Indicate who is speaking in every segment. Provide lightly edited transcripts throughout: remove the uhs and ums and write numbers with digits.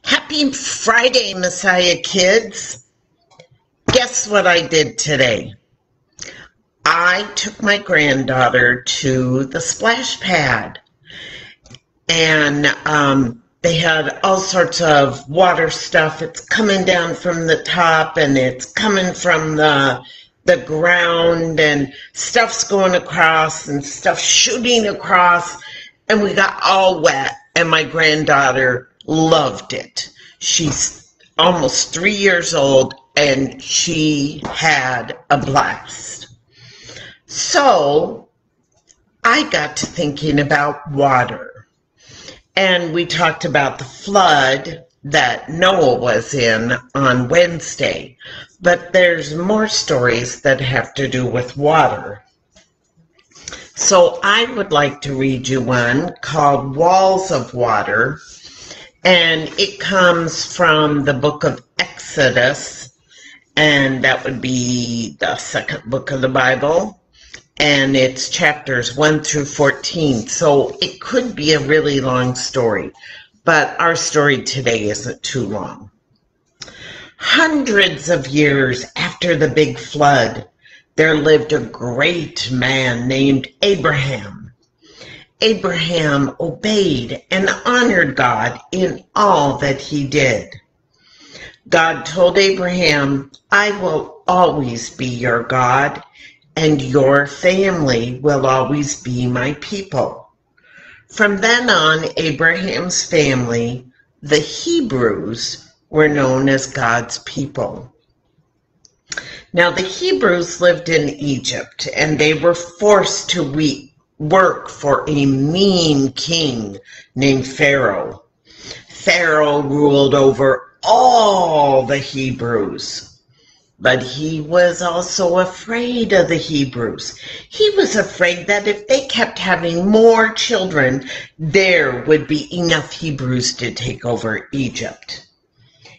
Speaker 1: Happy Friday, Messiah kids. Guess what I did today? I took my granddaughter to the splash pad, and they had all sorts of water stuff. It's coming down from the top, and it's coming from the ground, and stuff's going across and stuff shooting across, and we got all wet, and my granddaughter loved it. She's almost 3 years old, and she had a blast. So I got to thinking about water, and we talked about the flood that Noah was in on Wednesday, but there's more stories that have to do with water. So I would like to read you one called Walls of Water, and it comes from the book of Exodus, and that would be the second book of the Bible, and it's chapters 1 through 14. So it could be a really long story, but our story today isn't too long. Hundreds of years after the big flood, there lived a great man named Abraham. Abraham obeyed and honored God in all that he did. God told Abraham, "I will always be your God, and your family will always be my people." From then on, Abraham's family, the Hebrews, were known as God's people. Now, the Hebrews lived in Egypt, and they were forced to work for a mean king named Pharaoh. Pharaoh ruled over all the Hebrews, but he was also afraid of the Hebrews. He was afraid that if they kept having more children, there would be enough Hebrews to take over Egypt.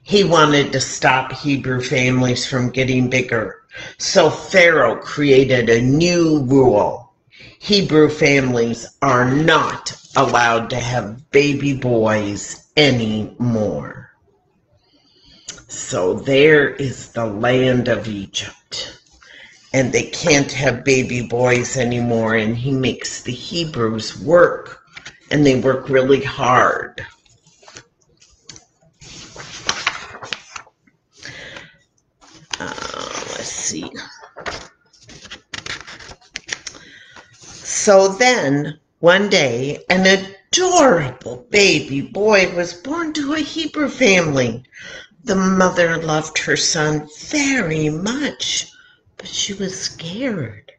Speaker 1: He wanted to stop Hebrew families from getting bigger, so Pharaoh created a new rule. Hebrew families are not allowed to have baby boys anymore. So there is the land of Egypt, and they can't have baby boys anymore, and he makes the Hebrews work, and they work really hard. Let's see. So then, one day, an adorable baby boy was born to a Hebrew family. The mother loved her son very much, but she was scared.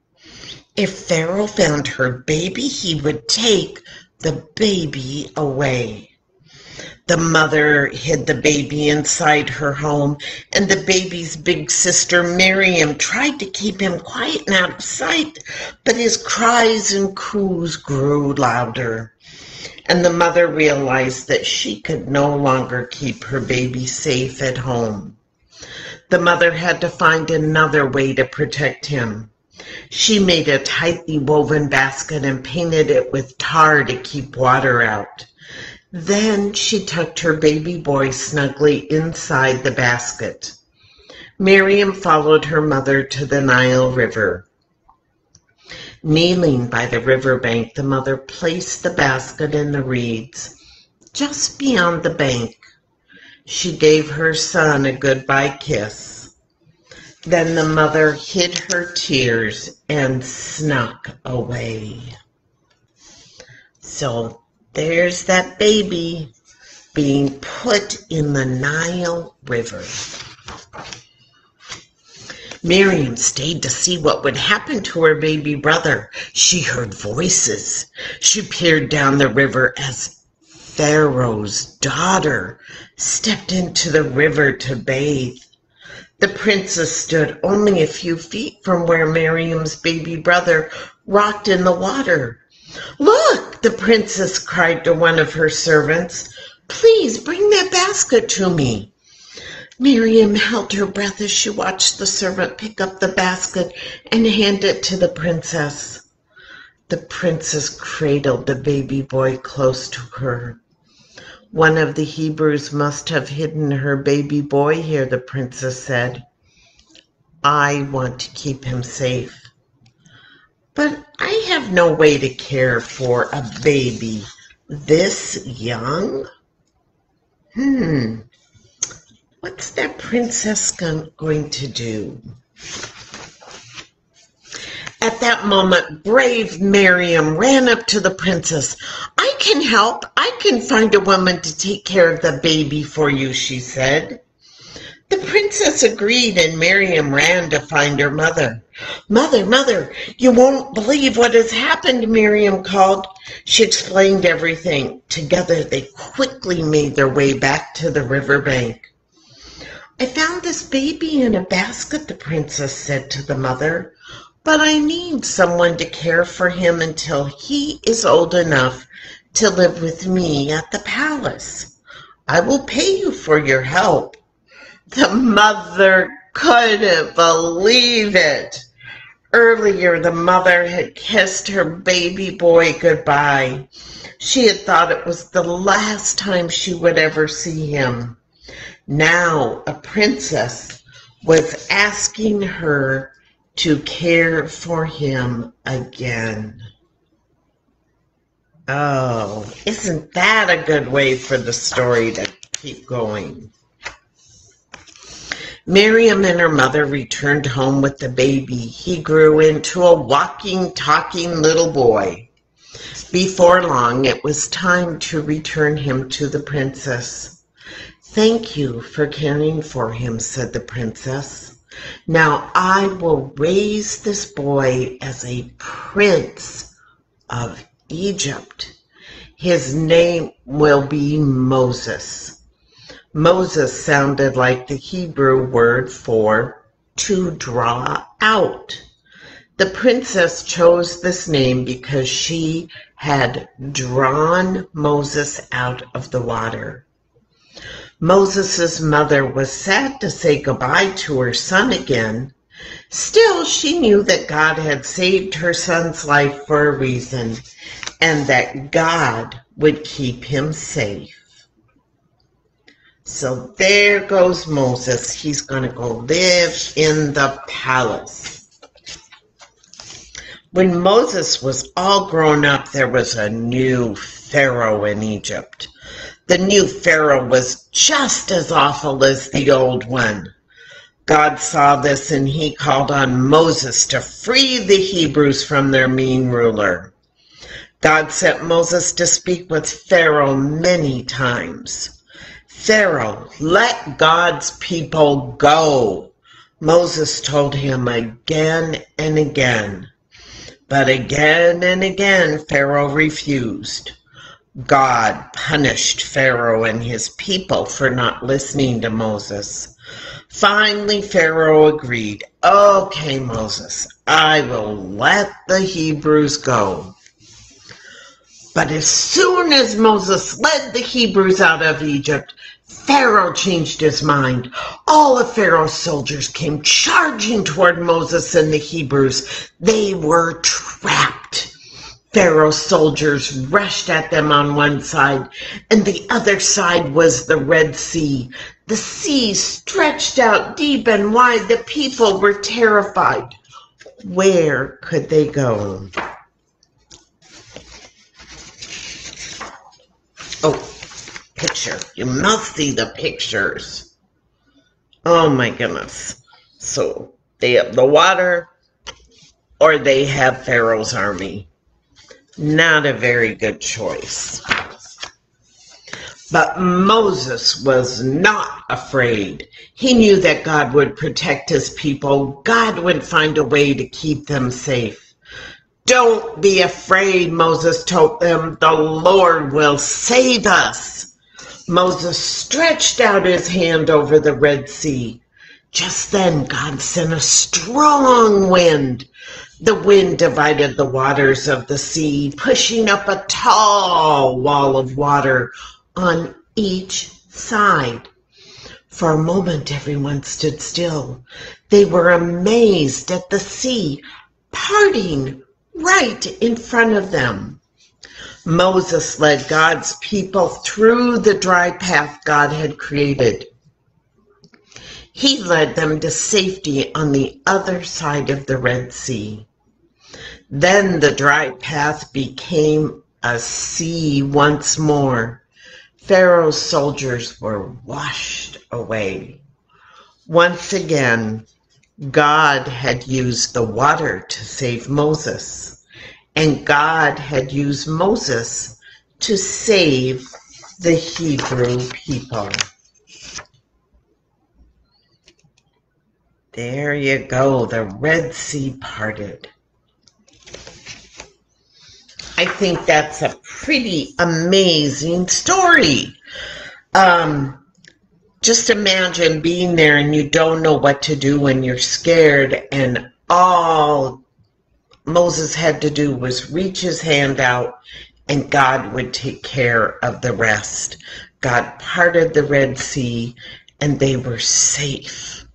Speaker 1: If Pharaoh found her baby, he would take the baby away. The mother hid the baby inside her home, and the baby's big sister Miriam tried to keep him quiet and out of sight, but his cries and coos grew louder, and the mother realized that she could no longer keep her baby safe at home. The mother had to find another way to protect him. She made a tightly woven basket and painted it with tar to keep water out. Then she tucked her baby boy snugly inside the basket. Miriam followed her mother to the Nile River. Kneeling by the riverbank, the mother placed the basket in the reeds just beyond the bank. She gave her son a goodbye kiss. Then the mother hid her tears and snuck away. So there's that baby being put in the Nile River. Miriam stayed to see what would happen to her baby brother. She heard voices. She peered down the river as Pharaoh's daughter stepped into the river to bathe. The princess stood only a few feet from where Miriam's baby brother rocked in the water. "Look," the princess cried to one of her servants. "Please bring that basket to me." Miriam held her breath as she watched the servant pick up the basket and hand it to the princess. The princess cradled the baby boy close to her. One of the Hebrews must have hidden her baby boy here, the princess said. I want to keep him safe. But I have no way to care for a baby this young. What's that princess going to do? At that moment, brave Miriam ran up to the princess. I can help. I can find a woman to take care of the baby for you, she said. The princess agreed, and Miriam ran to find her mother. Mother, mother, you won't believe what has happened, Miriam called. She explained everything. Together, they quickly made their way back to the riverbank. I found this baby in a basket, the princess said to the mother. But I need someone to care for him until he is old enough to live with me at the palace. I will pay you for your help. The mother couldn't believe it. Earlier, the mother had kissed her baby boy goodbye. She had thought it was the last time she would ever see him. Now, a princess was asking her to care for him again. Oh, isn't that a good way for the story to keep going? Miriam and her mother returned home with the baby. He grew into a walking, talking little boy. Before long, it was time to return him to the princess. Thank you for caring for him, said the princess. Now I will raise this boy as a prince of Egypt. His name will be Moses. Moses sounded like the Hebrew word for to draw out. The princess chose this name because she had drawn Moses out of the water. Moses' mother was sad to say goodbye to her son again. Still, she knew that God had saved her son's life for a reason, and that God would keep him safe. So there goes Moses. He's going to go live in the palace. When Moses was all grown up, there was a new Pharaoh in Egypt. The new Pharaoh was just as awful as the old one. God saw this, and he called on Moses to free the Hebrews from their mean ruler. God sent Moses to speak with Pharaoh many times. Pharaoh, let God's people go, Moses told him again and again. But again and again, Pharaoh refused. God punished Pharaoh and his people for not listening to Moses. Finally, Pharaoh agreed. Okay, Moses, I will let the Hebrews go. But as soon as Moses led the Hebrews out of Egypt, Pharaoh changed his mind. All of Pharaoh's soldiers came charging toward Moses and the Hebrews. They were trapped. Pharaoh's soldiers rushed at them on one side, and the other side was the Red Sea. The sea stretched out deep and wide. The people were terrified. Where could they go? Oh, picture. You must see the pictures. Oh my goodness. So they have the water, or they have Pharaoh's army. Not a very good choice. But Moses was not afraid. He knew that God would protect his people. God would find a way to keep them safe. Don't be afraid, Moses told them. The Lord will save us. Moses stretched out his hand over the Red Sea. Just then, God sent a strong wind. The wind divided the waters of the sea, pushing up a tall wall of water on each side. For a moment, everyone stood still. They were amazed at the sea parting right in front of them. Moses led God's people through the dry path God had created. He led them to safety on the other side of the Red Sea. Then the dry path became a sea once more. Pharaoh's soldiers were washed away. Once again, God had used the water to save Moses, and God had used Moses to save the Hebrew people. There you go, the Red Sea parted. I think that's a pretty amazing story. Just imagine being there and you don't know what to do when you're scared, and all Moses had to do was reach his hand out and God would take care of the rest. God parted the Red Sea and they were safe.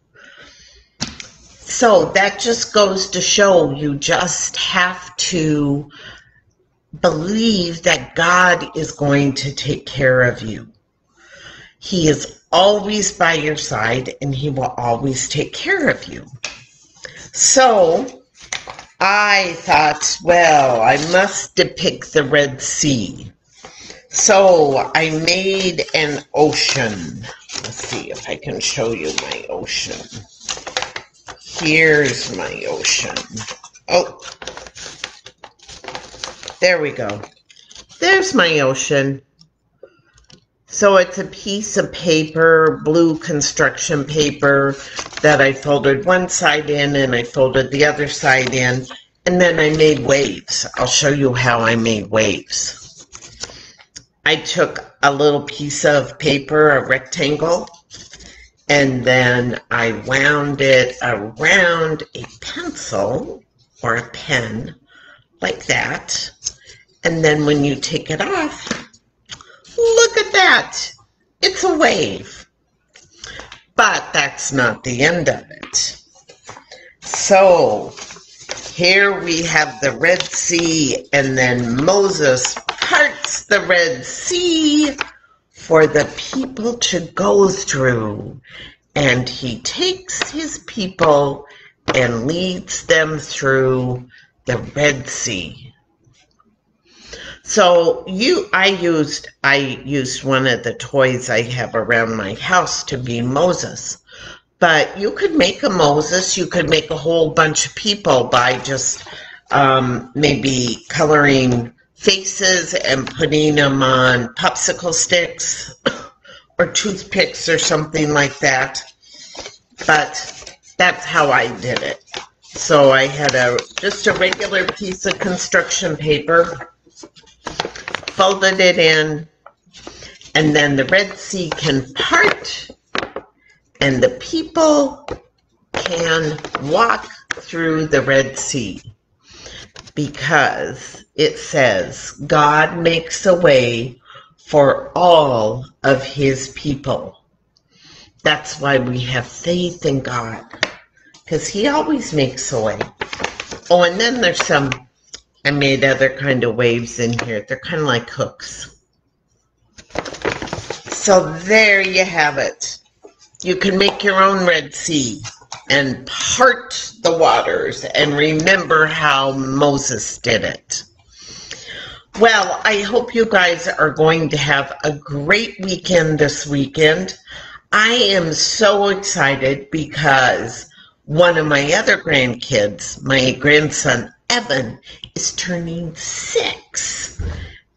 Speaker 1: So that just goes to show you just have to believe that God is going to take care of you. He is always by your side and he will always take care of you. So I thought, well, I must depict the Red Sea. So I made an ocean. Let's see if I can show you my ocean. Here's my ocean. Oh, there we go. There's my ocean. So it's a piece of paper, blue construction paper, that I folded one side in and I folded the other side in, and then I made waves. I'll show you how I made waves. I took a little piece of paper, a rectangle, and then I wound it around a pencil or a pen like that. And then when you take it off, look at that. It's a wave. But that's not the end of it. So here we have the Red Sea, and then Moses parts the Red Sea for the people to go through. And he takes his people and leads them through the Red Sea. So I used one of the toys I have around my house to be Moses. But you could make a Moses, you could make a whole bunch of people by just maybe coloring faces and putting them on popsicle sticks or toothpicks or something like that. But that's how I did it. So I had just a regular piece of construction paper, folded it in, and then the Red Sea can part and the people can walk through the Red Sea, because it says God makes a way for all of his people. That's why we have faith in God, because he always makes a way. Oh, and then there's I made other kind of waves in here. They're kind of like hooks. So there you have it. You can make your own Red Sea and part the waters and remember how Moses did it. Well, I hope you guys are going to have a great weekend this weekend. I am so excited because one of my other grandkids, my grandson Evan, is turning 6.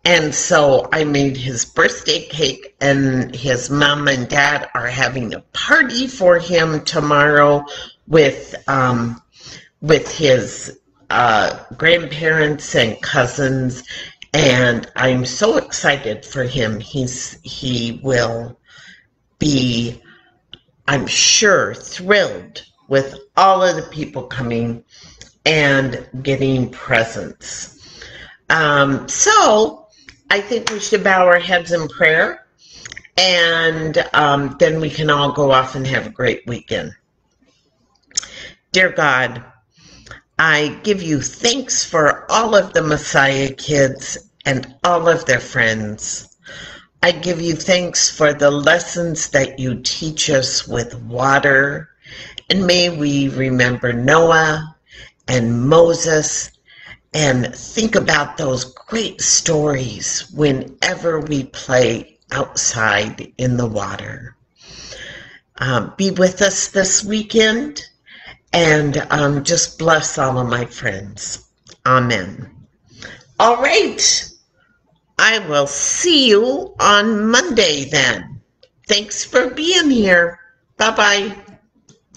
Speaker 1: And so I made his birthday cake, and his mom and dad are having a party for him tomorrow with his grandparents and cousins. And I'm so excited for him. He will be, I'm sure, thrilled with all of the people coming and getting presents. So I think we should bow our heads in prayer, and then we can all go off and have a great weekend. Dear God, I give you thanks for all of the Messiah kids and all of their friends. I give you thanks for the lessons that you teach us with water, and may we remember Noah and Moses and think about those great stories whenever we play outside in the water. Be with us this weekend, and just bless all of my friends. Amen. All right. I will see you on Monday then. Thanks for being here. Bye-bye.